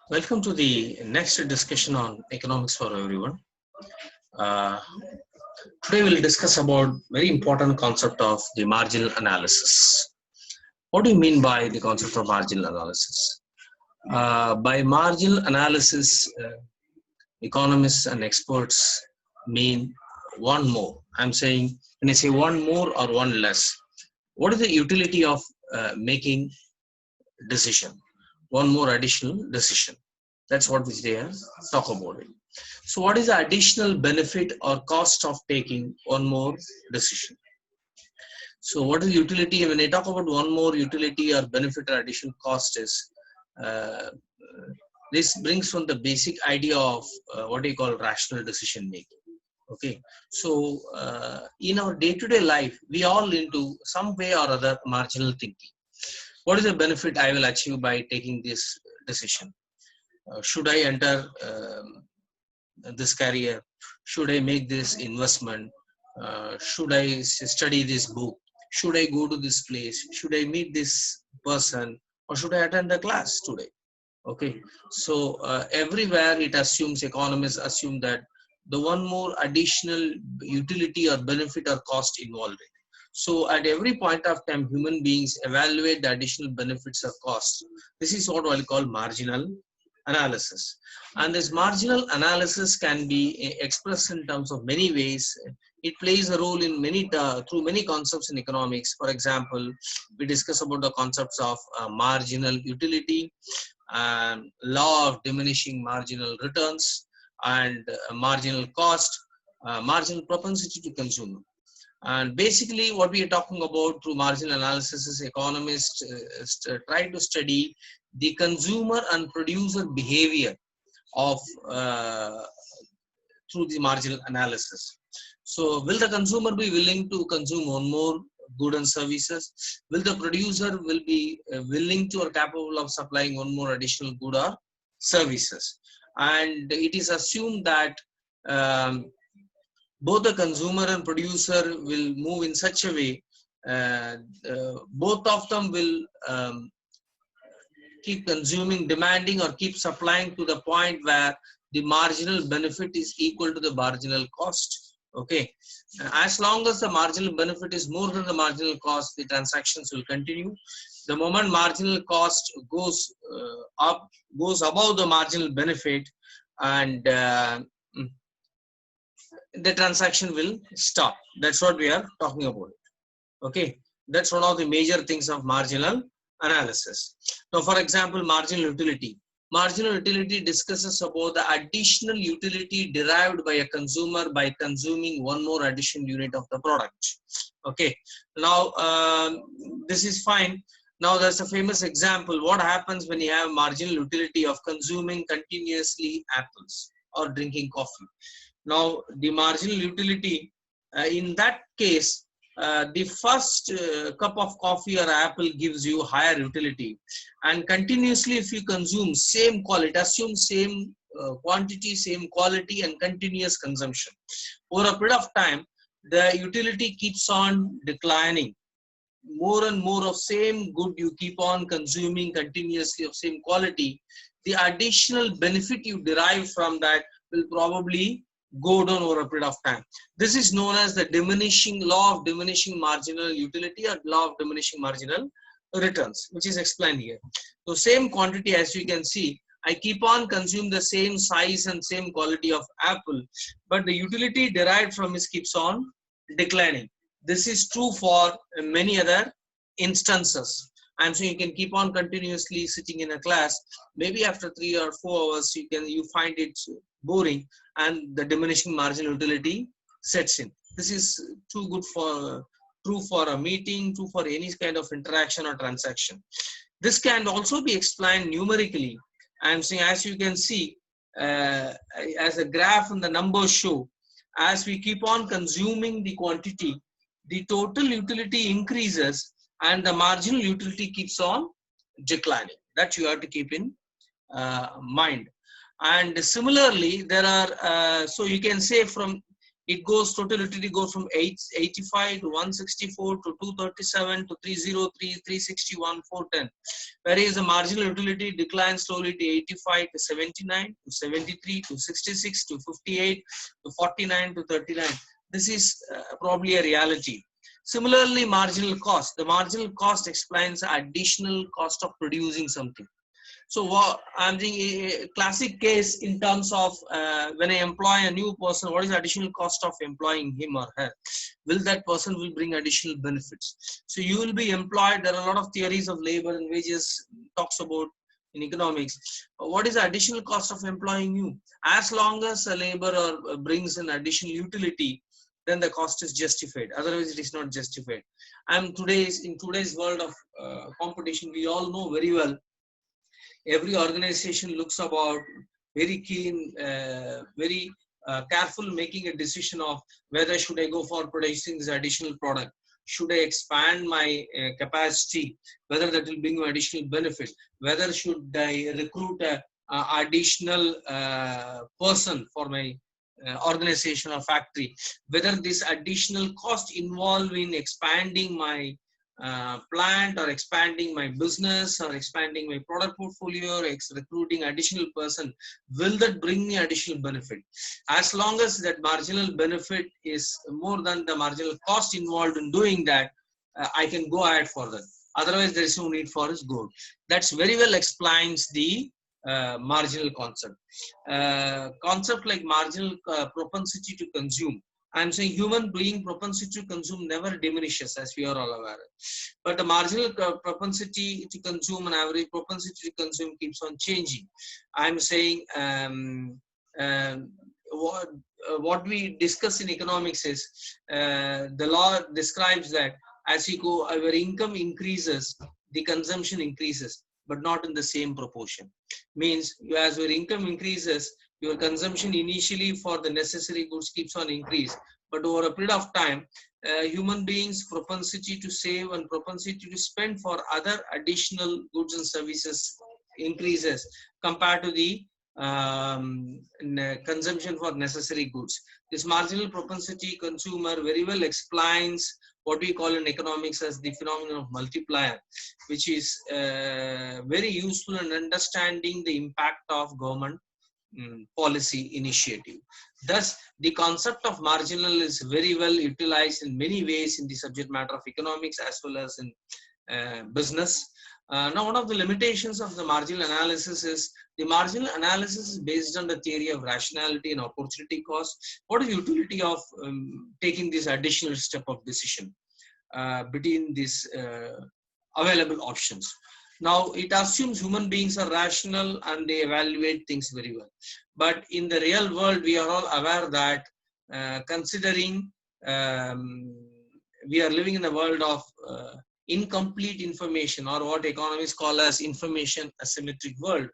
Welcome to the next discussion on economics for everyone. Today we'll discuss about very important concept of the marginal analysis. What do you mean by the concept of marginal analysis? By marginal analysis, economists and experts mean one more. I'm saying when I say one more or one less, what is the utility of making decision? One more additional decision. That's what which they talk about it. So what is the additional benefit or cost of taking one more decision? So what is utility? When I talk about one more utility or benefit or additional cost is, this brings from the basic idea of what do you call rational decision making. Okay, so in our day-to-day life, we all into some way or other marginal thinking. What is the benefit I will achieve by taking this decision? Should I enter this career? Should I make this investment? Should I study this book? Should I go to this place? Should I meet this person? Or should I attend the class today? Okay, so everywhere it assumes, economists assume that the one more additional utility or benefit or cost involved. So at every point of time, human beings evaluate the additional benefits or costs. This is what I call marginal analysis. And this marginal analysis can be expressed in terms of many ways. It plays a role in many through many concepts in economics. For example, we discuss about the concepts of marginal utility, law of diminishing marginal returns, and marginal cost, marginal propensity to consume. And basically what we are talking about through marginal analysis is economists try to study the consumer and producer behavior of through the marginal analysis. So will the consumer be willing to consume one more good and services? Will the producer will be willing to or capable of supplying one more additional good or services? And it is assumed that both the consumer and producer will move in such a way, both of them will keep consuming, demanding, or keep supplying to the point where the marginal benefit is equal to the marginal cost. Okay, as long as the marginal benefit is more than the marginal cost, the transactions will continue. The moment marginal cost goes up, goes above the marginal benefit, and the transaction will stop. That's what we are talking about. Okay, that's one of the major things of marginal analysis. Now, for example, marginal utility. Marginal utility discusses about the additional utility derived by a consumer by consuming one more additional unit of the product. Okay, now this is fine. Now there's a famous example. What happens when you have marginal utility of consuming continuously apples or drinking coffee? Now the marginal utility in that case, the first cup of coffee or apple gives you higher utility, and continuously if you consume same quality, assume same quantity, same quality, and continuous consumption over a period of time, the utility keeps on declining. More and more of same good you keep on consuming continuously of same quality, the additional benefit you derive from that will probably go down over a period of time. This is known as the law of diminishing marginal utility or law of diminishing marginal returns, which is explained here. So same quantity, as you can see, I keep on consuming the same size and same quality of apple, but the utility derived from it keeps on declining. This is true for many other instances. And so you can keep on continuously sitting in a class. Maybe after 3 or 4 hours, you find it boring, and the diminishing marginal utility sets in. This is true for a meeting, true for any kind of interaction or transaction. This can also be explained numerically. I'm saying, as you can see, as a graph and the numbers show, as we keep on consuming the quantity, the total utility increases and the marginal utility keeps on declining. That you have to keep in mind. And similarly, there are, so you can say from, it goes, total utility goes from 85 to 164 to 237 to 303, 361, 410. Whereas the marginal utility declines slowly to 85 to 79 to 73 to 66 to 58 to 49 to 39. This is probably a reality. Similarly, marginal cost. The marginal cost explains the additional cost of producing something. So what I'm thinking, a classic case in terms of when I employ a new person, what is the additional cost of employing him or her? Will that person will bring additional benefits? So you will be employed. There are a lot of theories of labor and wages talks about in economics. What is the additional cost of employing you? As long as a laborer brings an additional utility, then the cost is justified. Otherwise, it is not justified. In today's world of competition, we all know very well. Every organization looks about very keen, very careful making a decision of whether should I go for producing this additional product, should I expand my capacity, whether that will bring me additional benefit, whether should I recruit a additional person for my organization or factory, whether this additional cost involved in expanding my plant or expanding my business or expanding my product portfolio or recruiting additional person, will that bring me additional benefit? As long as that marginal benefit is more than the marginal cost involved in doing that, I can go ahead for that. Otherwise, there is no need for this goal. That's very well explains the marginal concept. Concept like marginal propensity to consume. I'm saying human being propensity to consume never diminishes, as we are all aware. But the marginal propensity to consume and average propensity to consume keeps on changing. I'm saying what we discuss in economics is the law describes that as you go, our income increases, the consumption increases, but not in the same proportion. Means as your income increases, your consumption initially for the necessary goods keeps on increase, but over a period of time, human beings' propensity to save and propensity to spend for other additional goods and services increases compared to the consumption for necessary goods. This marginal propensity consumer very well explains what we call in economics as the phenomenon of multiplier, which is very useful in understanding the impact of government policy initiative. Thus, the concept of marginal is very well utilized in many ways in the subject matter of economics as well as in business. Now, one of the limitations of the marginal analysis is the marginal analysis is based on the theory of rationality and opportunity cost. What is the utility of taking this additional step of decision between these available options? Now, it assumes human beings are rational and they evaluate things very well. But in the real world, we are all aware that considering we are living in a world of incomplete information, or what economists call as information asymmetric world,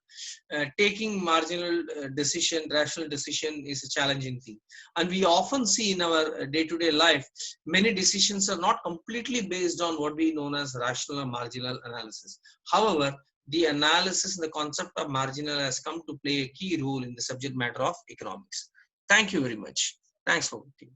taking marginal decision, rational decision is a challenging thing. And we often see in our day-to-day life, many decisions are not completely based on what we know as rational or marginal analysis. However, the analysis and the concept of marginal has come to play a key role in the subject matter of economics. Thank you very much. Thanks for watching.